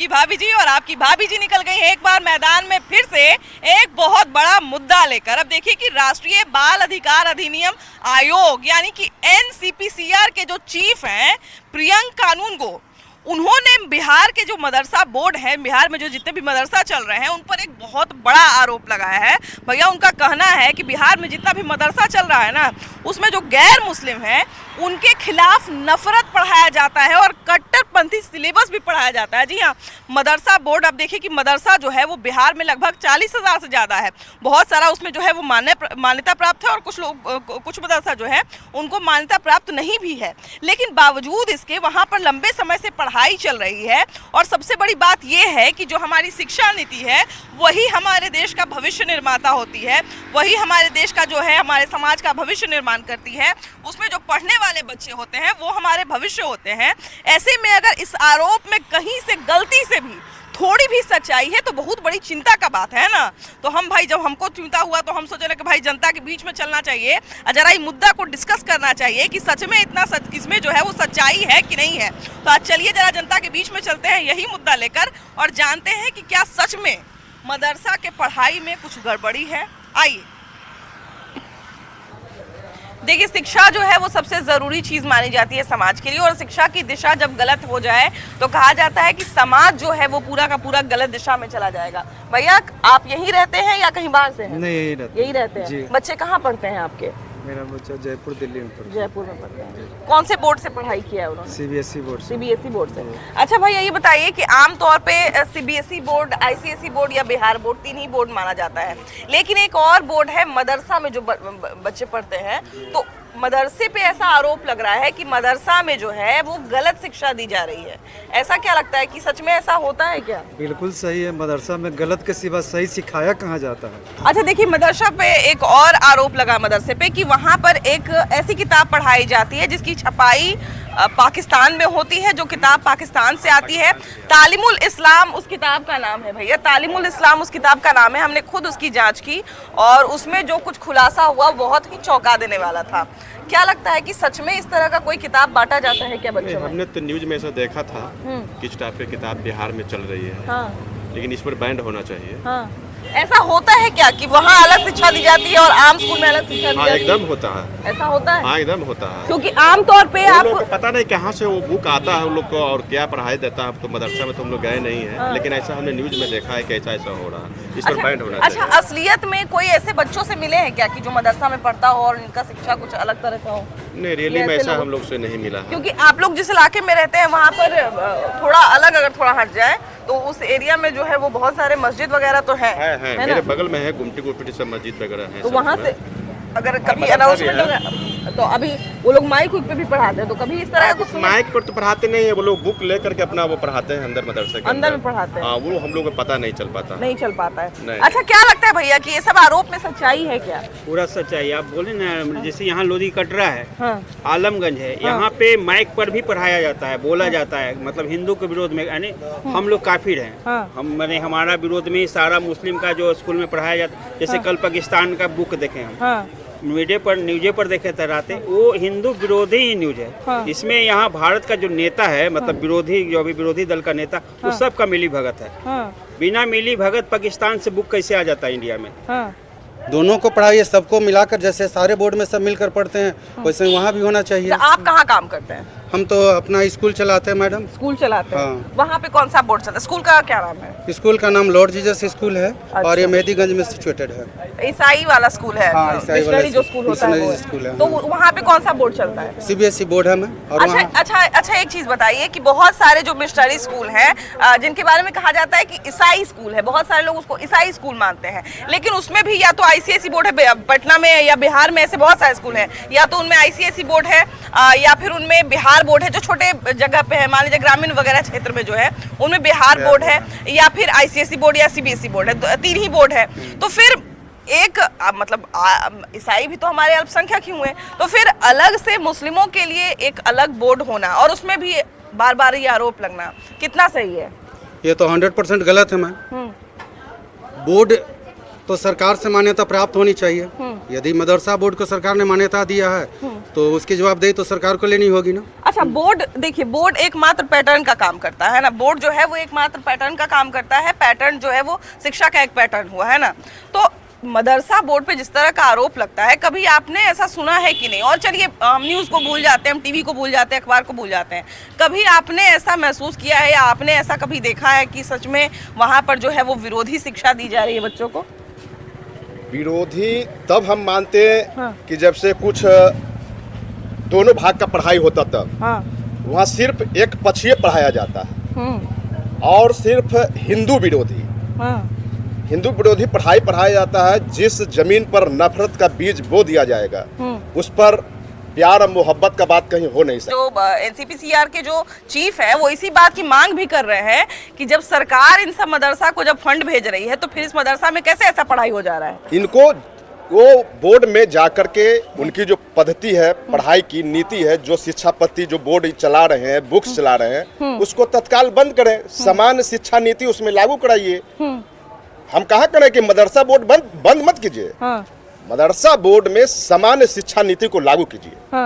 आपकी भाभी जी, और आपकी भाभी जी निकल गई हैं एक बार मैदान में फिर से एक बहुत बड़ा मुद्दा लेकर। अब देखिए कि राष्ट्रीय बाल अधिकार अधिनियम आयोग यानी कि एनसीपीसीआर के जो चीफ हैं प्रियंक कानूनगो, उन्होंने बिहार के जो मदरसा बोर्ड है, बिहार में जो जितने भी मदरसा चल रहे हैं उन पर एक बहुत बड़ा आरोप लगाया है। भैया उनका कहना है कि बिहार में जितना भी मदरसा चल रहा है ना, उसमें जो गैर मुस्लिम हैं उनके खिलाफ नफरत पढ़ाया जाता है और कट्टरपंथी सिलेबस भी पढ़ाया जाता है। जी हाँ, मदरसा बोर्ड, अब देखिए कि मदरसा जो है वो बिहार में लगभग 40,000 से ज़्यादा है। बहुत सारा उसमें जो है वो मान्यता प्राप्त है और कुछ मदरसा जो है उनको मान्यता प्राप्त नहीं भी है, लेकिन बावजूद इसके वहाँ पर लंबे समय से पढ़ाई चल रही है। और सबसे बड़ी बात यह है कि जो हमारी शिक्षा नीति है वही हमारे देश का भविष्य निर्माता होती है, वही हमारे देश का जो है हमारे समाज का भविष्य निर्माण करती है। उसमें जो पढ़ने वाले बच्चे होते हैं वो हमारे भविष्य होते हैं। ऐसे में अगर इस आरोप में कहीं से गलती से भी थोड़ी भी सच्चाई है तो बहुत बड़ी चिंता का बात है ना। तो हम भाई, जब हमको चिंता हुआ तो हम सोचे ना कि भाई जनता के बीच में चलना चाहिए, जरा इस मुद्दा को डिस्कस करना चाहिए कि सच में इतना सच इसमें जो है वो सच्चाई है कि नहीं है। तो आज चलिए जरा जनता के बीच में चलते हैं यही मुद्दा लेकर और जानते हैं कि क्या सच में मदरसा के पढ़ाई में कुछ गड़बड़ी है। आइए देखिए, शिक्षा जो है वो सबसे ज़रूरी चीज़ मानी जाती है समाज के लिए, और शिक्षा की दिशा जब गलत हो जाए तो कहा जाता है कि समाज जो है वो पूरा का पूरा गलत दिशा में चला जाएगा। भैया आप यहीं रहते हैं या कहीं बाहर से हैं? नहीं, यही रहते हैं। बच्चे कहाँ पढ़ते हैं आपके? मेरा बच्चा जयपुर दिल्ली में पढ़ता है। जयपुर में पढ़ते हैं। कौन से बोर्ड से पढ़ाई किया है उन्होंने? सीबीएसई बोर्ड से। सीबीएसई बोर्ड से। अच्छा भैया ये बताइए कि आमतौर पे सीबीएसई बोर्ड, आईसीएसई बोर्ड या बिहार बोर्ड, तीन ही बोर्ड माना जाता है, लेकिन एक और बोर्ड है मदरसा में जो बच्चे पढ़ते हैं, तो मदरसे पे ऐसा आरोप लग रहा है कि मदरसा में जो है वो गलत शिक्षा दी जा रही है। ऐसा क्या लगता है कि सच में ऐसा होता है क्या? बिल्कुल सही है, मदरसा में गलत के सिवा सही सिखाया कहाँ जाता है। अच्छा देखिए, मदरसा पे एक और आरोप लगा मदरसे पे कि वहाँ पर एक ऐसी किताब पढ़ाई जाती है जिसकी छपाई पाकिस्तान में होती है, जो किताब पाकिस्तान से आती है। तालीमुल इस्लाम उस किताब का नाम है। भैया तालीमुल इस्लाम उस किताब का नाम है। हमने खुद उसकी जांच की और उसमें जो कुछ खुलासा हुआ बहुत ही चौंका देने वाला था। क्या लगता है कि सच में इस तरह का कोई किताब बांटा जाता है क्या बच्चों में? हमने तो न्यूज में ऐसा देखा था कि इस टाइप की किताब बिहार में चल रही है। हाँ। लेकिन इस पर बैन होना चाहिए। हाँ। ऐसा होता है क्या कि वहाँ अलग शिक्षा दी जाती है और आम स्कूल में अलग शिक्षा दी जाती है? एकदम होता है। ऐसा होता है? हाँ, एकदम होता है। क्योंकि आमतौर पे आपको पता नहीं कहाँ से वो बुक आता है उन लोग को और क्या पढ़ाई देता है। तो मदरसा में तो हम लोग गए नहीं है। हाँ। लेकिन ऐसा हमने न्यूज में देखा है कि ऐसा हो रहा है। इस पर बैन होना चाहिए। अच्छा, असलियत में कोई ऐसे बच्चों से मिले हैं क्या कि जो मदरसा में पढ़ता हो और इनका शिक्षा कुछ अलग तरह का हो? नहीं, रियली में ऐसा हम लोग से नहीं मिला। क्योंकि आप लोग जिस इलाके में रहते हैं वहाँ पर थोड़ा अलग, अगर थोड़ा हट जाए तो उस एरिया में जो है वो बहुत सारे मस्जिद वगैरह तो है मेरे बगल में है, गुमटी सब मस्जिद वगैरह है। तो वहाँ से अगर कभी अनाउंसमेंट होगा तो अभी वो लोग माइक पे भी पढ़ाते हैं, तो कभी इस तरह कुछ माइक पर तो पढ़ाते नहीं है, वो लोग बुक लेकर के अपना वो पढ़ाते हैं अंदर मदरसे के अंदर में पढ़ाते हैं। हाँ, वो हम लोग को पता नहीं चल पाता है। अच्छा, क्या लगता है भैया कि ये सब आरोप में सच्चाई है क्या? पूरा सच्चाई। आप बोले ना, जैसे यहाँ लोधी कटरा है, हाँ। आलमगंज है, यहाँ पे माइक पर भी पढ़ाया जाता है, बोला जाता है, मतलब हिंदू के विरोध में, यानी हम लोग काफिर हैं। हाँ। हम मैंने हमारा विरोध में सारा मुस्लिम का जो स्कूल में पढ़ाया जाता है, जैसे कल पाकिस्तान का बुक देखे हम, हाँ। न्यूज़ पर देखे थे रात, वो हिंदू विरोधी ही न्यूज है। हाँ। इसमें यहाँ भारत का जो नेता है, मतलब विरोधी, जो अभी विरोधी दल का नेता, वो सब का मिली भगत है। हाँ। बिना मिली भगत पाकिस्तान से बुक कैसे आ जाता है इंडिया में? हाँ। दोनों को पढ़ाइए, सबको मिलाकर, जैसे सारे बोर्ड में सब मिलकर पढ़ते हैं वैसे वहाँ भी होना चाहिए। तो आप कहाँ काम करते हैं? हम तो अपना स्कूल चलाते हैं मैडम। स्कूल चलाते हैं? हाँ। वहाँ पे कौन सा बोर्ड चलता है? स्कूल का क्या नाम है? स्कूल का नाम लॉर्ड जीसस स्कूल है। अच्छा। और ये मेहदीगंज में सिचुएटेड है। ईसाई वाला स्कूल है? हाँ, ईसाई वाला मिशनरी जो स्कूल होता है वो है। स्कूल है। तो वहाँ पे कौन सा बोर्ड चलता है? सीबीएसई बोर्ड है मैं। और अच्छा, एक चीज बताइए कि बहुत सारे जो मिशनरी स्कूल हैं जिनके बारे में कहा जाता है कि ईसाई स्कूल है, बहुत सारे लोग उसको ईसाई स्कूल मानते हैं, लेकिन उसमें भी या तो आईसीएसई बोर्ड है, पटना में या बिहार में ऐसे बहुत सारे स्कूल हैं, या तो उनमें आईसीएसई बोर्ड है या फिर उनमें बिहार बोर्ड है, जो छोटे जगह पे है, मान लीजिए ग्रामीण वगैरह क्षेत्र में जो है उनमें बिहार बोर्ड है, या फिर आईसीएसई बोर्ड या सीबीएसई बोर्ड है, तीन ही बोर्ड है। तो फिर एक मतलब ईसाई भी तो हमारे अल्पसंख्यक ही हुए, तो फिर अलग से मुस्लिमों के लिए एक अलग बोर्ड होना और उसमें भी बार बार ये आरोप लगना कितना सही है? ये तो 100% गलत है मैम। बोर्ड तो सरकार से मान्यता प्राप्त होनी चाहिए। यदि मदरसा बोर्ड को सरकार ने मान्यता दिया है तो उसकी जवाबदेही तो सरकार को लेनी होगी ना। अच्छा, बोर्ड देखिए, बोर्ड एकमात्र पैटर्न का काम करता है ना, बोर्ड जो है वो एकमात्र पैटर्न का काम करता है। पैटर्न जो है वो शिक्षा का एक पैटर्न हुआ है ना। तो मदरसा बोर्ड पे जिस तरह का आरोप लगता है, कभी आपने ऐसा सुना है कि नहीं? और चलिए हम न्यूज़ को भूल जाते हैं, हम टीवी को भूल जाते हैं, अखबार को भूल जाते हैं, कभी आपने ऐसा महसूस किया है या आपने ऐसा कभी देखा है कि सच में वहाँ पर जो है वो विरोधी शिक्षा दी जा रही है बच्चों को? विरोधी तब हम मानते हैं हाँ। कि जब से कुछ दोनों भाग का पढ़ाई होता तब हाँ। वहाँ सिर्फ एक पक्षीय पढ़ाया जाता है और सिर्फ हिंदू विरोधी पढ़ाई पढ़ाया जाता है। जिस जमीन पर नफरत का बीज बो दिया जाएगा उस पर प्यार और मोहब्बत का बात कहीं हो नहीं सकती। जो एनसीपीसीआर के जो चीफ है वो इसी बात की मांग भी कर रहे हैं कि जब सरकार इन सब मदरसा को जब फंड भेज रही है तो फिर इस मदरसा में कैसे ऐसा पढ़ाई हो जा रहा है? इनको वो बोर्ड में जाकर के उनकी जो पद्धति है, पढ़ाई की नीति है, जो शिक्षा पद्धति जो बोर्ड चला रहे हैं, बुक्स चला रहे हैं, उसको तत्काल बंद करें। समान शिक्षा नीति उसमें लागू कराइए। हम कहा करें कि मदरसा बोर्ड बंद मत कीजिए। मदरसा बोर्ड में समान शिक्षा नीति को लागू कीजिए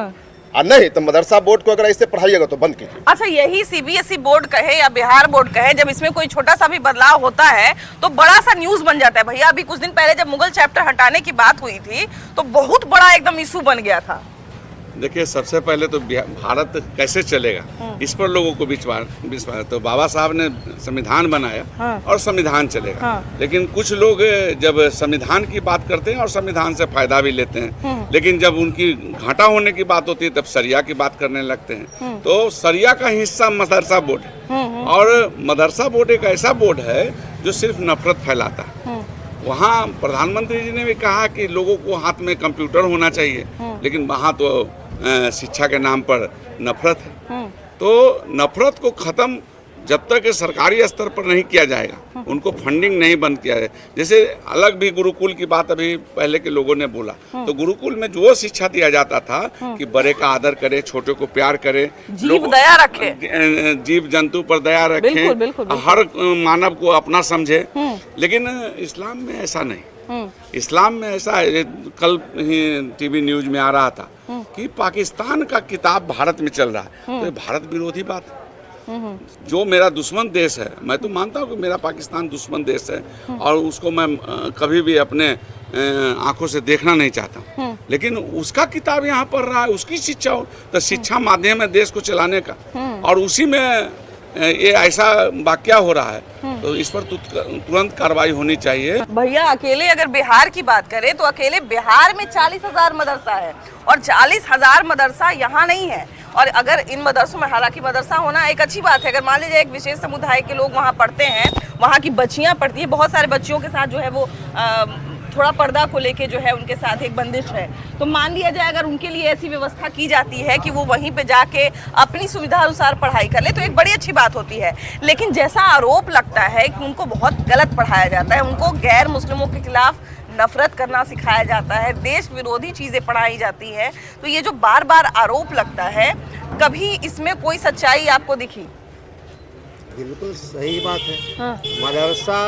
और नहीं तो मदरसा बोर्ड को अगर ऐसे पढ़ाइएगा तो बंद कीजिए। अच्छा, यही सीबीएसई बोर्ड कहे या बिहार बोर्ड कहे, जब इसमें कोई छोटा सा भी बदलाव होता है तो बड़ा सा न्यूज बन जाता है। भैया अभी कुछ दिन पहले जब मुगल चैप्टर हटाने की बात हुई थी तो बहुत बड़ा एकदम इशू बन गया था। देखिए, सबसे पहले तो भारत कैसे चलेगा इस पर लोगों को विश्वास। तो बाबा साहब ने संविधान बनाया और संविधान चलेगा। लेकिन कुछ लोग जब संविधान की बात करते हैं और संविधान से फायदा भी लेते हैं, लेकिन जब उनकी घाटा होने की बात होती है तब सरिया की बात करने लगते हैं। तो सरिया का हिस्सा मदरसा बोर्ड है और मदरसा बोर्ड एक ऐसा बोर्ड है जो सिर्फ नफरत फैलाता है। वहाँ प्रधानमंत्री जी ने भी कहा कि लोगों को हाथ में कंप्यूटर होना चाहिए, लेकिन वहाँ तो शिक्षा के नाम पर नफरत है। तो नफरत को ख़त्म जब तक सरकारी स्तर पर नहीं किया जाएगा, उनको फंडिंग नहीं बंद किया जाए। जैसे अलग भी गुरुकुल की बात अभी पहले के लोगों ने बोला, तो गुरुकुल में जो शिक्षा दिया जाता था कि बड़े का आदर करे, छोटे को प्यार करे, जीव दया रखे, जीव जंतु पर दया रखे, हर मानव को अपना समझे। लेकिन इस्लाम में ऐसा नहीं। इस्लाम में ऐसा है, कल ही टीवी न्यूज में आ रहा था कि पाकिस्तान का किताब भारत में चल रहा है। तो ये भारत विरोधी बात है। जो मेरा दुश्मन देश है, मैं तो मानता हूँ कि मेरा पाकिस्तान दुश्मन देश है और उसको मैं कभी भी अपने आंखों से देखना नहीं चाहता, लेकिन उसका किताब यहाँ पढ़ रहा है, उसकी शिक्षा हो तो शिक्षा माध्यम है देश को चलाने का, और उसी में ये ऐसा वाकया हो रहा है तो इस पर तुरंत कार्रवाई होनी चाहिए। भैया अकेले अगर बिहार की बात करें तो अकेले बिहार में 40,000 मदरसा है और 40,000 मदरसा यहाँ नहीं है। और अगर इन मदरसों में, हालांकि मदरसा होना एक अच्छी बात है, अगर मान लीजिए एक विशेष समुदाय के लोग वहाँ पढ़ते हैं, वहाँ की बच्चियाँ पढ़ती हैं, बहुत सारे बच्चियों के साथ जो है वो थोड़ा पर्दा को लेके जो है उनके साथ एक बंदिश है, तो मान लिया जाए अगर उनके लिए ऐसी व्यवस्था की जाती है कि वो वहीं पे जाके अपनी सुविधा अनुसार पढ़ाई कर ले तो एक बड़ी अच्छी बात होती है। लेकिन जैसा आरोप लगता है कि उनको बहुत गलत पढ़ाया जाता है, उनको गैर मुस्लिमों के खिलाफ नफरत करना सिखाया जाता है, देश विरोधी चीज़ें पढ़ाई जाती है, तो ये जो बार बार आरोप लगता है, कभी इसमें कोई सच्चाई आपको दिखी? बिल्कुल सही बात है। मदरसा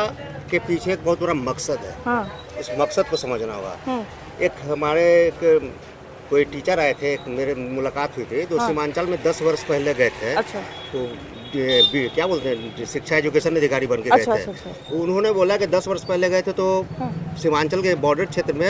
के पीछे एक बहुत बड़ा मकसद है। इस मकसद को समझना होगा। एक हमारे कोई टीचर आए थे, एक मेरे मुलाकात हुई थी, जो सीमांचल में 10 वर्ष पहले गए थे। अच्छा। तो क्या बोलते हैं, शिक्षा एजुकेशन अधिकारी बन के गए थे। अच्छा। उन्होंने बोला कि 10 वर्ष पहले गए थे तो सीमांचल के बॉर्डर क्षेत्र में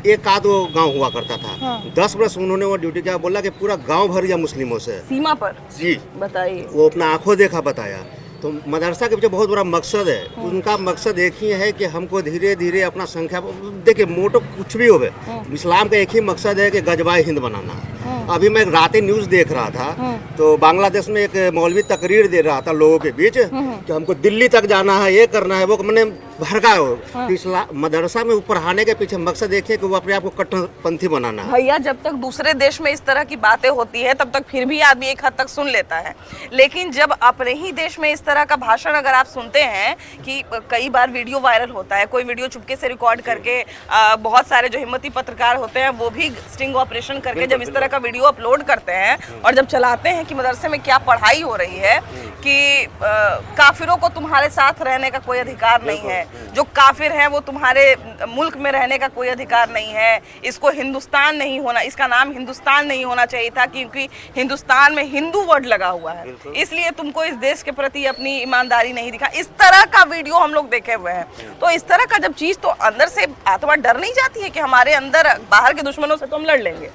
एक आध गांव हुआ करता था। 10 वर्ष उन्होंने वो ड्यूटी किया, बोला कि पूरा गांव भर गया मुस्लिमों से सीमा पर। जी बताइए, वो अपना आंखों देखा बताया। तो मदरसा के पीछे बहुत बड़ा मकसद है। उनका मकसद एक ही है कि हमको धीरे धीरे अपना संख्या, देखिए मोटो कुछ भी होवे, इस्लाम का एक ही मकसद है कि गजबाए हिंद बनाना। अभी मैं रात न्यूज़ देख रहा था तो बांग्लादेश में एक मौलवी तकरीर दे रहा था लोगों के बीच कि हमको दिल्ली तक जाना है, ये करना है, वो मैंने भड़का हो। इस्लाम मदरसा में पढ़ाने के पीछे मकसद देखिए कि वो अपने आप को कट्टरपंथी बनाना है। भैया जब तक दूसरे देश में इस तरह की बातें होती है तब तक फिर भी आदमी एक हद तक सुन लेता है, लेकिन जब अपने ही देश में इस तरह का भाषण अगर आप सुनते हैं कि कई बार वीडियो वायरल होता है, कोई वीडियो चुपके से रिकॉर्ड करके, बहुत सारे जो हिम्मती पत्रकार होते हैं वो भी स्टिंग ऑपरेशन करके जब इस तरह का वीडियो अपलोड करते हैं और जब चलाते हैं कि मदरसे में क्या पढ़ाई हो रही है कि काफिरों को तुम्हारे साथ रहने का कोई अधिकार नहीं है, जो काफिर हैं वो तुम्हारे मुल्क में रहने का कोई अधिकार नहीं है, इसको हिंदुस्तान नहीं होना, इसका नाम हिंदुस्तान नहीं होना चाहिए था क्योंकि हिंदुस्तान में हिंदू वर्ड लगा हुआ है, इसलिए तुमको इस देश के प्रति अपनी ईमानदारी नहीं दिखा। इस तरह का वीडियो हम लोग देखे हुए हैं। तो इस तरह का जब चीज, तो अंदर से आत्मा डर नहीं जाती है कि हमारे अंदर बाहर के दुश्मनों से तो हम लड़ लेंगे?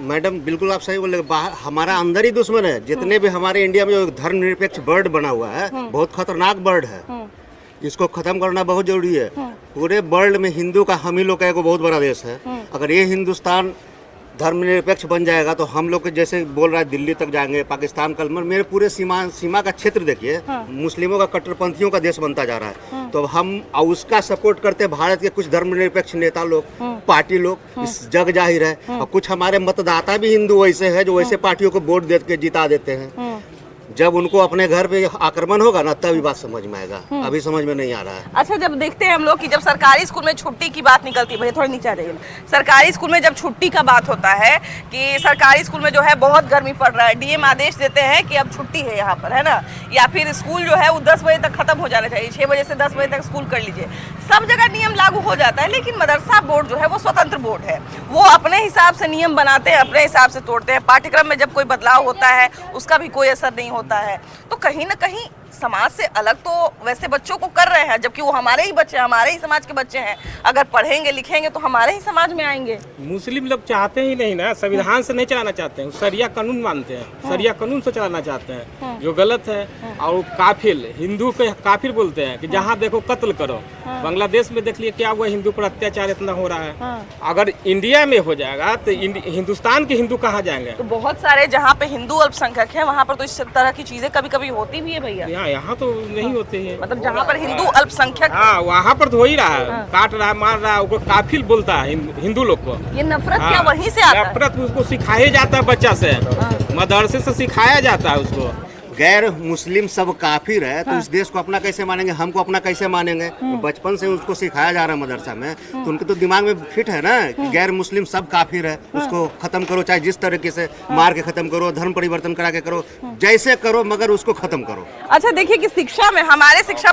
मैडम बिल्कुल आप सही बोले, बाहर हमारा अंदर ही दुश्मन है। जितने भी हमारे इंडिया में जो धर्मनिरपेक्ष बर्ड बना हुआ है, बहुत खतरनाक बर्ड है, इसको खत्म करना बहुत जरूरी है। पूरे वर्ल्ड में हिंदू का हम ही लोग का एक बहुत बड़ा देश है। अगर ये हिंदुस्तान धर्मनिरपेक्ष बन जाएगा तो हम लोग जैसे बोल रहा है दिल्ली तक जाएंगे, पाकिस्तान कल, मेरे पूरे सीमा का क्षेत्र देखिए, मुस्लिमों का कट्टरपंथियों का देश बनता जा रहा है। तो हम उसका सपोर्ट करते भारत के कुछ धर्मनिरपेक्ष नेता लोग, पार्टी लोग, इस जग जाहिर है। और कुछ हमारे मतदाता भी हिंदू वैसे है जो वैसे पार्टियों को वोट दे के जिता देते हैं। जब उनको अपने घर पे आक्रमण होगा ना तभी बात समझ में आएगा, अभी समझ में नहीं आ रहा है। अच्छा, जब देखते हैं हम लोग कि जब सरकारी स्कूल में छुट्टी की बात निकलती है, भैया थोड़ा नीचे आ जाइए, सरकारी स्कूल में जब छुट्टी का बात होता है कि सरकारी स्कूल में जो है बहुत गर्मी पड़ रहा है, डीएम आदेश देते हैं कि अब छुट्टी है यहाँ पर, है ना, या फिर स्कूल जो है वो 10 बजे तक खत्म हो जाना चाहिए, 6 बजे से 10 बजे तक स्कूल कर लीजिए, सब जगह नियम लागू हो जाता है। लेकिन मदरसा बोर्ड जो है वो स्वतंत्र बोर्ड है, वो अपने हिसाब से नियम बनाते हैं, अपने हिसाब से तोड़ते हैं। पाठ्यक्रम में जब कोई बदलाव होता है उसका भी कोई असर नहीं होता है। तो कहीं ना कहीं समाज से अलग तो वैसे बच्चों को कर रहे हैं, जबकि वो हमारे ही बच्चे, हमारे ही समाज के बच्चे हैं। अगर पढ़ेंगे लिखेंगे तो हमारे ही समाज में आएंगे। मुस्लिम लोग चाहते ही नहीं ना, संविधान से नहीं चलाना चाहते हैं, सरिया कानून मानते हैं, सरिया कानून से चलाना चाहते हैं, जो गलत है। और वो काफिर, हिंदू को काफिर बोलते हैं कि जहाँ देखो कत्ल करो। बांग्लादेश में देख लिए क्या हुआ, हिंदू पर अत्याचार इतना हो रहा है। अगर इंडिया में हो जाएगा तो हिंदुस्तान के हिंदू कहाँ जाएंगे? तो बहुत सारे जहाँ पे हिंदू अल्पसंख्यक है वहाँ पर तो इस तरह की चीजें कभी कभी होती भी है भैया। यहाँ तो नहीं होते हैं, मतलब जहाँ पर हिंदू अल्पसंख्यक, हाँ वहाँ पर तो हो ही रहा है, काट रहा है, मार रहा है, उसको काफिर बोलता है हिंदू लोग को। ये नफरत क्या वहीं से आता है? नफरत उसको सिखाया जाता है बच्चा से, मदरसे से सिखाया जाता है उसको। गैर मुस्लिम सब काफिर है तो इस देश को अपना कैसे मानेंगे, हमको अपना कैसे मानेंगे? तो बचपन से उसको सिखाया जा रहा है मदरसा में, तो उनके तो दिमाग में फिट है ना कि गैर मुस्लिम सब काफिर है, उसको खत्म करो, चाहे जिस तरीके से मार के खत्म करो, धर्म परिवर्तन करा के करो, जैसे करो, मगर उसको खत्म करो। अच्छा देखिए कि शिक्षा में, हमारे शिक्षा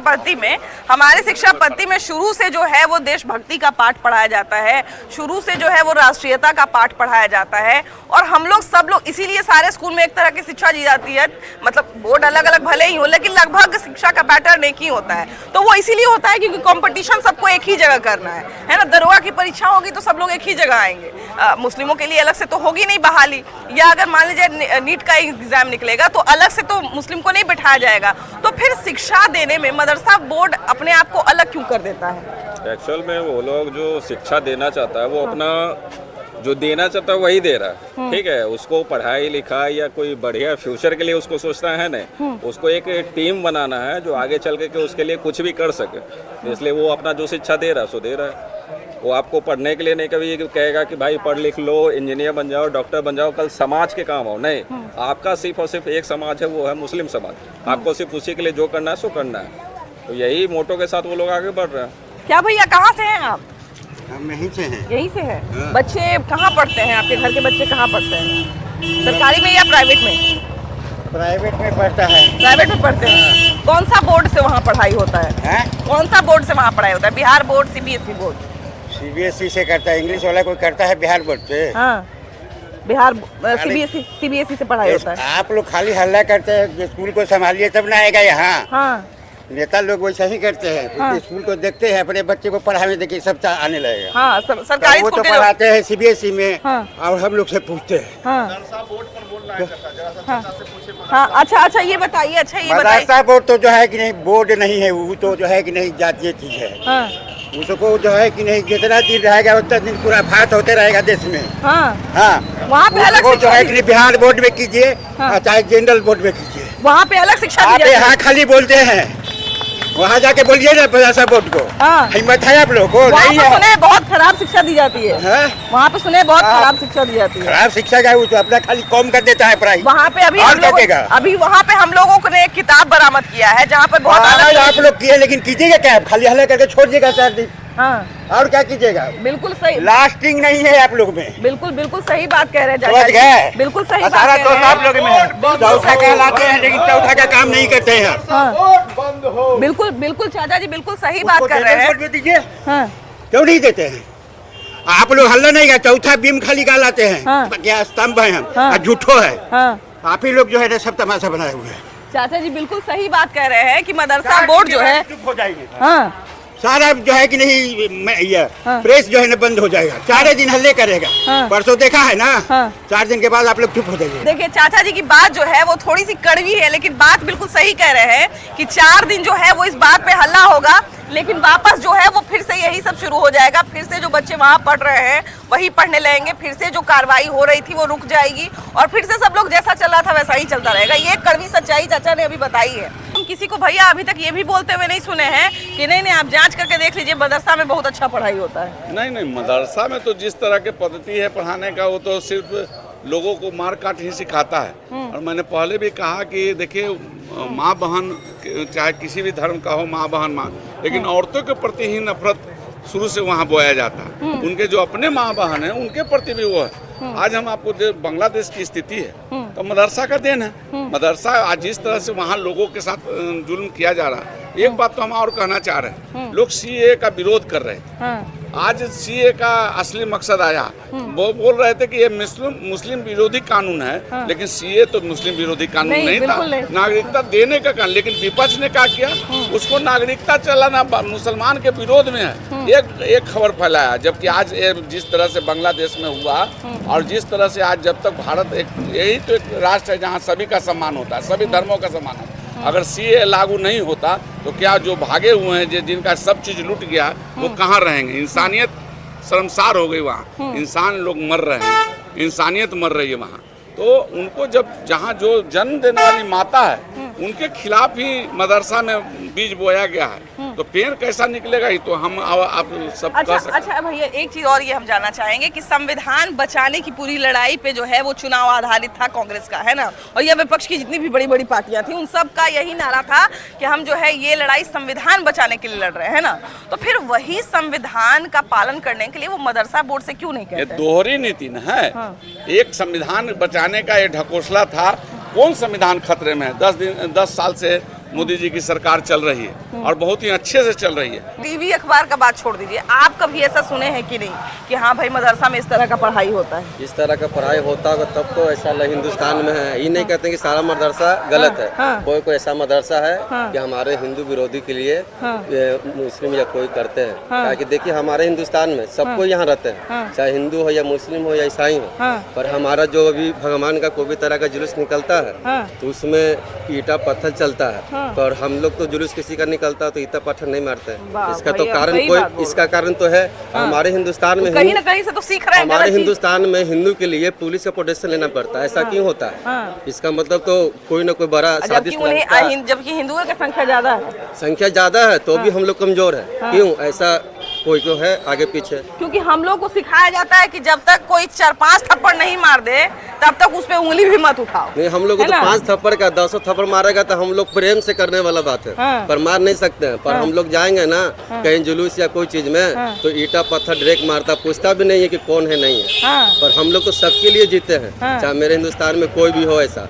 पद्धति में शुरू से जो है वो देशभक्ति का पाठ पढ़ाया जाता है, शुरू से जो है वो राष्ट्रीयता का पाठ पढ़ाया जाता है। और हम लोग सब लोग इसीलिए सारे स्कूल में एक तरह की शिक्षा दी जाती है, मतलब बोर्ड अलग अलग भले ही हो लेकिन लगभग शिक्षा का पैटर्न एक ही होता है। तो वो इसीलिए होता है क्योंकि कंपटीशन सबको एक ही जगह करना है ना। दरोगा की परीक्षा होगी तो सब लोग एक ही जगह आएंगे। मुस्लिमों के लिए अलग से तो होगी नहीं बहाली, या अगर मान लीजिए नीट का एग्जाम निकलेगा तो अलग से तो मुस्लिम को नहीं बैठाया जाएगा। तो फिर शिक्षा देने में मदरसा बोर्ड अपने आप को अलग क्यों कर देता है? एक्चुअल में वो लोग जो शिक्षा देना चाहता है वो अपना जो देना चाहता है वही दे रहा है, ठीक है। उसको पढ़ाई लिखाई या कोई बढ़िया फ्यूचर के लिए उसको सोचना है नहीं, उसको एक टीम बनाना है जो आगे चल के उसके लिए कुछ भी कर सके। इसलिए वो अपना जो शिक्षा दे रहा है सो दे रहा है। वो आपको पढ़ने के लिए नहीं कभी कहेगा कि भाई पढ़ लिख लो, इंजीनियर बन जाओ, डॉक्टर बन जाओ, कल समाज के काम हो। नहीं, आपका सिर्फ और सिर्फ एक समाज है, वो है मुस्लिम समाज। आपको सिर्फ उसी के लिए जो करना है सो करना है। तो यही मोटो के साथ वो लोग आगे बढ़ रहे हैं। क्या भैया, कहाँ से हैं आप? हम यहीं से हैं। यहीं से है। बच्चे कहाँ पढ़ते हैं? आपके घर के बच्चे कहाँ पढ़ते हैं? सरकारी में या प्राइवेट में? प्राइवेट में पढ़ता है। प्राइवेट में पढ़ते हैं। कौन सा बोर्ड से वहाँ पढ़ाई होता है? कौन सा बोर्ड से वहाँ पढ़ाई होता है? Bihar board, CBSE board? CBSE से करता है। इंग्लिश वाला कोई करता है बिहार बोर्ड से? हाँ, बिहार सीबीएसई से पढ़ाई होता है। आप लोग खाली हल्ला करते हैं, स्कूल को संभालिए तब ना आएगा यहाँ। हाँ, नेता लोग वैसा ही करते हैं। हाँ। स्कूल को देखते हैं, अपने बच्चे को पढ़ाने देखिए सब आने लगेगा। हाँ, सरकारी वो तो पढ़ाते हैं सीबीएसई में। हाँ। और हम लोग से पूछते हैं। हाँ। हाँ, अच्छा ये बताइए, मदरसा बोर्ड तो जो है कि नहीं बोर्ड नहीं है, वो तो जो है कि नहीं जातीय चीज है। हाँ। उसको जो है कि नहीं जितना दिन रहेगा उतना दिन पूरा फात होते रहेगा देश में। हाँ। हाँ। वहाँ पे अलग जो है कि नहीं बिहार बोर्ड में कीजिए, चाहे जनरल बोर्ड में कीजिए, वहाँ पे अलग शिक्षा दी जाती है। यहाँ खाली बोलते हैं, वहाँ जाके बोलिए ना मदरसा बोर्ड को। हाँ। हिम्मत है आप लोगों को? नहीं है। सुने बहुत खराब शिक्षा दी जाती है। वहाँ पे सुने बहुत खराब शिक्षा दी जाती है। खराब शिक्षा का वो तो अपना खाली कम कर देता है पढ़ाई। वहाँ पे अभी वहाँ पे हम लोगों ने एक किताब बरामद किया है जहाँ पर बहुत आप लोग किए, लेकिन कीजिएगा क्या? खाली हल्ला करके छोड़ दिएगा 4 दिन। हाँ और क्या कीजिएगा, बिल्कुल सही, लास्टिंग नहीं है आप लोग में। बिल्कुल बिल्कुल सही बात कह रहे हैं समझ चाचा जी। गए? बिल्कुल सही बात सारा कह दोष रहे आप हैं। लोग में है। चौथा कहलाते हैं लेकिन चौथा का काम नहीं करते हैं। हाँ बिल्कुल बिल्कुल चाचा जी बिल्कुल सही बात कर रहे हैं। वोट भी दीजिए, हाँ क्यों नहीं देते हैं? आप लोग हल्ला नहीं कर, चौथा बीम खाली गालाते हैं। हाँ। क्या स्तंभ है हम, हाँ। झूठो है। हाँ आप ही लोग जो है ना सब तमाशा बनाए हुए हैं। चाचा जी बिल्कुल सही बात कह रहे हैं कि मदरसा बोर्ड जो है, चुप हो जाएंगे हाँ सारा जो है कि नहीं, ये हाँ। प्रेस जो है ना बंद हो जाएगा, 4 दिन हल्ले करेगा। हाँ। परसों देखा है ना, हाँ। 4 दिन के बाद आप लोग चुप हो जाइए। देखिए चाचा जी की बात जो है वो थोड़ी सी कड़वी है, लेकिन बात बिल्कुल सही कह रहे हैं कि 4 दिन जो है वो इस बात पे हल्ला होगा, लेकिन वापस जो है वो फिर से यही सब शुरू हो जाएगा। फिर से जो बच्चे वहाँ पढ़ रहे हैं वही पढ़ने लगेंगे, फिर से जो कार्रवाई हो रही थी वो रुक जाएगी और फिर से सब लोग जैसा चल रहा था वैसा ही चलता रहेगा। ये कड़वी सच्चाई चाचा ने अभी बताई है। हम किसी को भैया अभी तक ये भी बोलते हुए नहीं सुने हैं कि नहीं आप जांच करके देख लीजिए, मदरसा में बहुत अच्छा पढ़ाई होता है। नहीं, मदरसा में तो जिस तरह के पद्धति है पढ़ाने का वो तो सिर्फ लोगों को मार काट ही सिखाता है। और मैंने पहले भी कहा कि देखिए माँ बहन चाहे किसी भी धर्म का हो, माँ बहन माँ, लेकिन औरतों के प्रति ही नफरत शुरू से वहाँ बोया जाता है। उनके जो अपने माँ बहन हैं उनके प्रति भी वो है। आज हम आपको जो बांग्लादेश की स्थिति है तो मदरसा का देन है। मदरसा आज जिस तरह से वहाँ लोगों के साथ जुल्म किया जा रहा है, एक बात तो हम और कहना चाह रहे हैं, लोग सीए का विरोध कर रहे थे। आज सीए का असली मकसद आया, वो बोल रहे थे कि ये मुस्लिम विरोधी कानून है, लेकिन सीए तो मुस्लिम विरोधी कानून नहीं था, नागरिकता देने का कानून। लेकिन विपक्ष ने क्या किया, उसको नागरिकता चलाना मुसलमान के विरोध में है, एक खबर फैलाया। जबकि आज जिस तरह से बांग्लादेश में हुआ और जिस तरह से आज जब तक भारत यही तो एक राष्ट्र है जहाँ सभी का सम्मान होता है, सभी धर्मों का सम्मान होता है। अगर सीए लागू नहीं होता तो क्या जो भागे हुए हैं जिनका सब चीज लूट गया वो कहाँ रहेंगे? इंसानियत शर्मसार हो गई वहाँ, इंसान लोग मर रहे हैं, इंसानियत मर रही है वहाँ। तो उनको जब जहाँ जो जन्म देने वाली माता है उनके खिलाफ ही मदरसा में बीज बोया गया है, तो पेड़ कैसा निकलेगा ही तो हम आप सब कह सकते हैं। अच्छा भैया एक चीज और ये हम जानना चाहेंगे कि संविधान बचाने की पूरी लड़ाई पे जो है वो चुनाव आधारित था कांग्रेस का, है ना, और यह विपक्ष की जितनी भी बड़ी बड़ी पार्टियां थी उन सब का यही नारा था कि हम जो है ये लड़ाई संविधान बचाने के लिए लड़ रहे हैं ना, तो फिर वही संविधान का पालन करने के लिए वो मदरसा बोर्ड से क्यों नहीं कहते? ये दोहरी नीति न है। एक संविधान बचाने का ये ढकोसला था। कौन संविधान खतरे में है? 10 साल से मोदी जी की सरकार चल रही है और बहुत ही अच्छे से चल रही है। टीवी अखबार का बात छोड़ दीजिए, आप कभी ऐसा सुने हैं कि नहीं कि हाँ भाई मदरसा में इस तरह का पढ़ाई होता है? इस तरह का पढ़ाई होता होगा तब तो ऐसा हिंदुस्तान में है। ये नहीं कहते कि सारा मदरसा गलत है। कोई कोई ऐसा मदरसा है कि हमारे हिंदू विरोधी के लिए मुस्लिम या कोई करते हैं। ताकि देखिए हमारे हिंदुस्तान में सबको यहाँ रहते हैं, चाहे हिंदू हो या मुस्लिम हो या ईसाई हो, पर हमारा जो अभी भगवान का कोई भी तरह का जुलूस निकलता है तो उसमें ईटा पत्थर चलता है, पर हम लोग तो जुलूस किसी का निकलता तो ईटा पत्थर नहीं मारते। इसका तो कारण कोई, इसका कारण तो है हमारे हिंदुस्तान में कहीं ना कहीं से तो सीख रहे हैं। हमारे हिंदुस्तान में हिंदू के लिए पुलिस का प्रोटेक्शन लेना पड़ता है। ऐसा क्यों होता है? इसका मतलब तो कोई ना कोई बड़ा साजिश लगता है। जबकि हिंदुओं की संख्या ज्यादा है, संख्या ज्यादा है तो भी हम लोग कमजोर है। क्यों ऐसा? कोई तो है आगे पीछे। क्योंकि हम लोग को सिखाया जाता है कि जब तक कोई 4-5 थप्पड़ नहीं मार दे तब तक उस पे उंगली भी मत उठाओ। नहीं, हम लोग को तो 5 थप्पड़ का 10 थप्पड़ मारेगा तो हम लोग प्रेम से करने वाला बात है, पर मार नहीं सकते हैं। पर हम लोग जाएंगे ना कहीं जुलूस या कोई चीज में तो ईटा पत्थर डायरेक्ट मारता, पूछता भी नहीं है कि कौन है नहीं है। पर हम लोग तो सबके लिए जीते हैं, चाहे मेरे हिंदुस्तान में कोई भी हो ऐसा।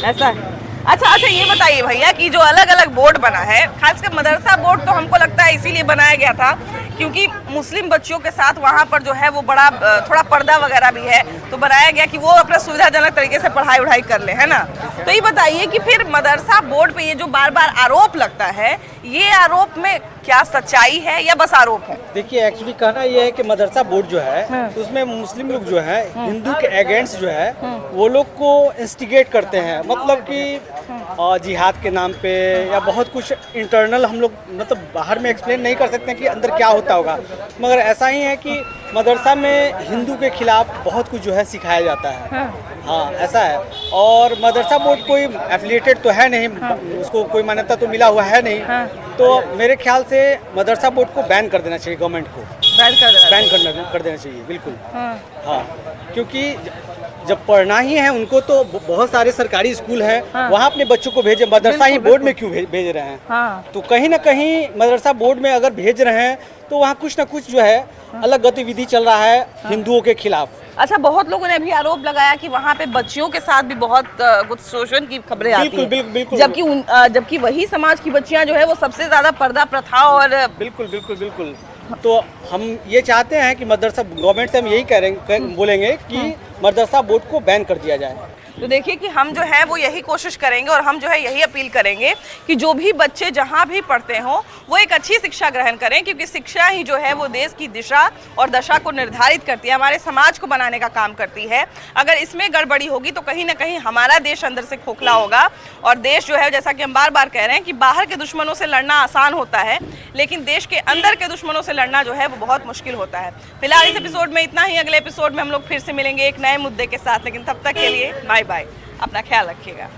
ऐसा है। अच्छा ये बताइए भैया कि जो अलग अलग बोर्ड बना है, खासकर मदरसा बोर्ड तो हमको लगता है इसीलिए बनाया गया था क्योंकि मुस्लिम बच्चों के साथ वहाँ पर जो है वो बड़ा थोड़ा पर्दा वगैरह भी है, तो बनाया गया कि वो अपना सुविधाजनक तरीके से पढ़ाई उढ़ाई कर ले, है ना। तो ये बताइए कि फिर मदरसा बोर्ड पे ये जो बार बार आरोप लगता है, ये आरोप में क्या सच्चाई है या बस आरोप है? देखिए एक्चुअली कहना ये है कि मदरसा बोर्ड जो है उसमें मुस्लिम लोग जो है हिंदू के अगेंस्ट जो है वो लोग को इंस्टिगेट करते हैं, मतलब कि जिहाद के नाम पे या बहुत कुछ इंटरनल हम लोग मतलब बाहर में एक्सप्लेन नहीं कर सकते हैं कि अंदर क्या होता होगा, मगर ऐसा ही है कि मदरसा में हिंदू के खिलाफ बहुत कुछ जो है सिखाया जाता है। हाँ ऐसा है। और मदरसा बोर्ड कोई एफिलिएटेड तो है नहीं, उसको कोई मान्यता तो मिला हुआ है नहीं, तो मेरे ख्याल से मदरसा बोर्ड को बैन कर देना चाहिए, गवर्नमेंट को बैन कर देना चाहिए बिल्कुल। हाँ क्योंकि जब पढ़ना ही है उनको तो बहुत सारे सरकारी स्कूल हैं, वहाँ अपने बच्चों को भेजे, मदरसा ही बोर्ड में क्यों भेज रहे हैं? तो कहीं ना कहीं मदरसा बोर्ड में अगर भेज रहे हैं तो वहाँ कुछ ना कुछ जो है अलग गतिविधि चल रहा है हिंदुओं के खिलाफ। अच्छा, बहुत लोगों ने भी आरोप लगाया कि वहाँ पे बच्चियों के साथ भी बहुत कुछ शोषण की खबरें आती हैं, बिल्कुल। जबकि वही समाज की बच्चियाँ जो है वो सबसे ज्यादा पर्दा प्रथा और बिल्कुल। तो हम ये चाहते हैं कि मदरसा गवर्नमेंट से हम यही बोलेंगे कि मदरसा बोर्ड को बैन कर दिया जाए। तो देखिए कि हम जो है वो यही कोशिश करेंगे और हम जो है यही अपील करेंगे कि जो भी बच्चे जहाँ भी पढ़ते हों वो एक अच्छी शिक्षा ग्रहण करें, क्योंकि शिक्षा ही जो है वो देश की दिशा और दशा को निर्धारित करती है, हमारे समाज को बनाने का काम करती है। अगर इसमें गड़बड़ी होगी तो कहीं ना कहीं हमारा देश अंदर से खोखला होगा और देश जो है, जैसा कि हम बार बार कह रहे हैं कि बाहर के दुश्मनों से लड़ना आसान होता है, लेकिन देश के अंदर के दुश्मनों से लड़ना जो है वो बहुत मुश्किल होता है। फिलहाल इस एपिसोड में इतना ही, अगले एपिसोड में हम लोग फिर से मिलेंगे एक नए मुद्दे के साथ, लेकिन तब तक के लिए बाय बाय, अपना ख्याल रखिएगा।